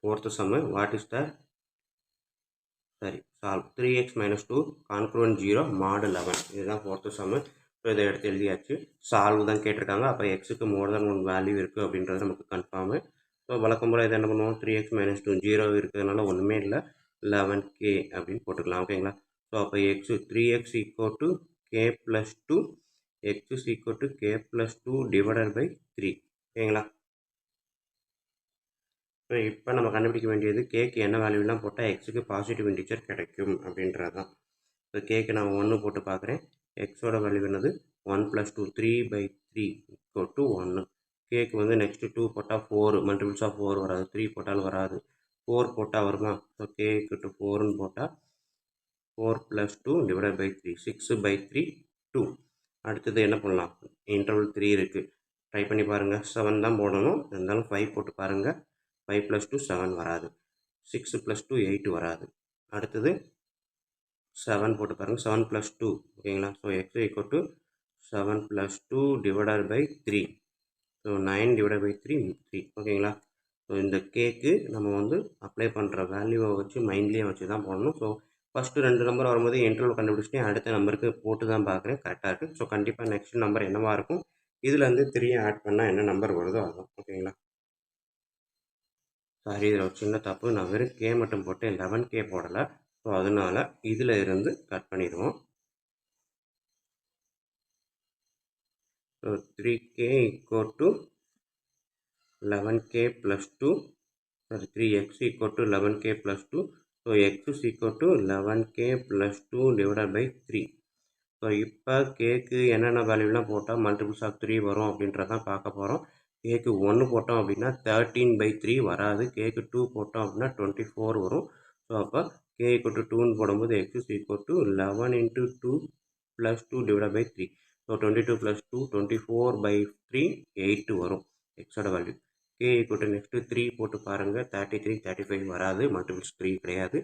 fourth sum, what is the solve 3x minus 2 congruent 0 mod 11. இதுதான் fourth sum. So இதை எடுத்து எழுதியாச்சு. Solve தான் கேட்டிருக்காங்க. அப்போ எக்ஸுக்கு மோர் தென் 1 வேல்யூ இருக்குது அப்படின்றது நமக்கு கன்ஃபார்மு. ஸோ வழக்கம் போல் இதை என்ன பண்ணுவோம், 3x minus 2 0 இருக்கிறதுனால ஒன்றுமே இல்லை, 11k அப்படின்னு போட்டுக்கலாம். ஓகேங்களா. ஸோ அப்போ x 3x equal to k plus 2 x is equal to k plus 2 divided by 3. ஓகேங்களா. ஸோ இப்போ நம்ம கண்டுபிடிக்க வேண்டியது கேக்கு என்ன வேல்யூலாம் போட்டால் எக்ஸுக்கு பாசிட்டிவ் இன்டிஜர் கிடைக்கும் அப்படின்றது தான். ஸோ கேக்கு நான் 1 போட்டு பார்க்குறேன். எக்ஸோட வேல்யூ என்னது 1 + 2 3/3 ஈக்குவல் டு 1. கேக்கு வந்து நெக்ஸ்ட்டு 2 போட்டால் 4 மல்டிபிள்ஸ் ஆஃப் 4 வராது, 3 போட்டாலும் வராது, 4 போட்டால் வருமா. ஸோ கேக்கு 4ன்னு போட்டால் 4 + 2 divided by 3 6/3 2. அடுத்தது என்ன பண்ணலாம், இன்டர்வல் 3 இருக்குது, ட்ரை பண்ணி பாருங்கள். 7 தான் போடணும், இருந்தாலும் 5 போட்டு பாருங்கள். 5 + 2 7 வராது, 6 + 2 8 வராது. அடுத்தது 7 போட்டு பாருங்கள், 7 + 2. ஓகேங்களா. So X equal to 7 + 2 divided by 3. So 9 divided by 3 3. ஓகேங்களா. ஸோ இந்த கேக்கு நம்ம வந்து அப்ளை பண்ணுற வேல்யூவை வச்சு மைண்ட்லேயே வச்சு தான் போடணும். ஸோ ஃபஸ்ட்டு 2 நம்பர் வரும்போது இன்டர்வல் கண்டுபிடிச்சிட்டு அடுத்த நம்பருக்கு போட்டு தான் பார்க்குறேன், கரெக்டாக இருக்குது. ஸோ கண்டிப்பாக நெக்ஸ்ட் நம்பர் என்னவாக இருக்கும், இதுலேருந்து 3 ஆட் பண்ணால் என்ன நம்பர் வருதோ அதுதான். ஓகேங்களா. சாரி, இதில் ஒரு சின்ன தப்பு, நான் வெறும் கே மட்டும் போட்டு 11k போடலை. ஸோ அதனால் இதில் இருந்து கட் பண்ணிடுவோம். So 3k equal to 11k + 2, sorry 3x equal to 11k + 2. So x is equal to 11k + 2 divided by 3. So இப்போ கேக்கு என்னென்ன வேல்யூலாம் போட்டால் மல்டிபிள்ஸ் ஆஃப் 3 வரும் அப்படின்றதான் பார்க்க போகிறோம். கேக்கு 1 போட்டோம் அப்படின்னா 13/3 வராது, கேக்கு 2 போட்டோம் அப்படின்னா 24 வரும். ஸோ அப்போ k = 2ன்னு போடும்போது x is equal to 11 × 2 + 2 divided by 3. So 22 + 2 24/3 8 வரும் எக்ஸோட வேல்யூ. k = நெக்ஸ்ட்டு 3 போட்டு பாருங்கள், 33 35 வராது, மல்டிபிள்ஸ் 3 கிடையாது.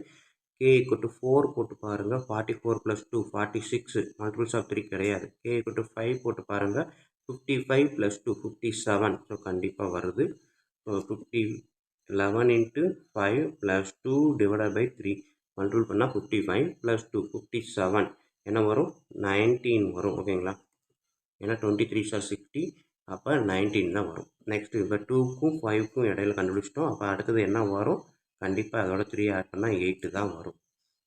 k = 4 போட்டு பாருங்கள், 44 + 2 46, மல்டிபிள்ஸ் ஆஃப் 3 கிடையாது. k = 5 போட்டு பாருங்கள், 55 + 2 57. ஸோ கண்டிப்பாக வருது. ஸோ 11 × 5 + 2 divided by 3 மல்டிபிள் பண்ணால் 55 + 2 57 என்ன வரும், 19 வரும். ஓகேங்களா. ஏன்னா 23 * 60, அப்போ 19 தான் வரும். நெக்ஸ்ட்டு இப்போ 2க்கும் 5க்கும் இடையில கண்டுபிடிச்சிட்டோம். அப்போ அடுத்தது என்ன வரும், கண்டிப்பாக அதோட 3 ஆட் பண்ணால் 8 தான் வரும்.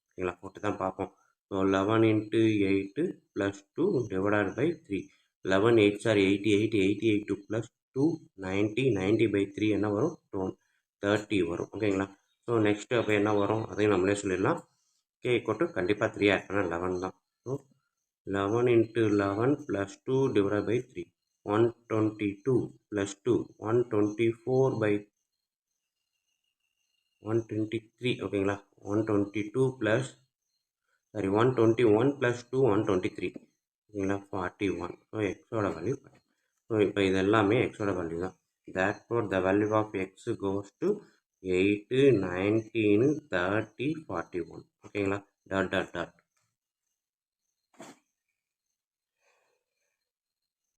ஓகேங்களா. போட்டு தான் பார்ப்போம். So 11 × 8 + 2 divided by 3. 11 8 are 88, 88 2 + 2 90, 90/3 என்ன வரும், 30 வரும். ஓகேங்களா. ஸோ நெக்ஸ்ட்டு அப்போ என்ன வரும் அதையும் நம்மளே சொல்லிடலாம். k = கண்டிப்பாக 3 ஆட் பண்ணால் 11 தான். So 11 × 11 + 2 divided by 3. 122 + 2 123. ஓகேங்களா. 122 + 121 + 2 123. ஓகேங்களா. 41. ஸோ எக்ஸோட வேல்யூ. ஸோ இப்போ இது எல்லாமே எக்ஸோட வேல்யூ தான். therefore the value of x goes to 8 19 30 41. ஓகேங்களா. Dot dot dot.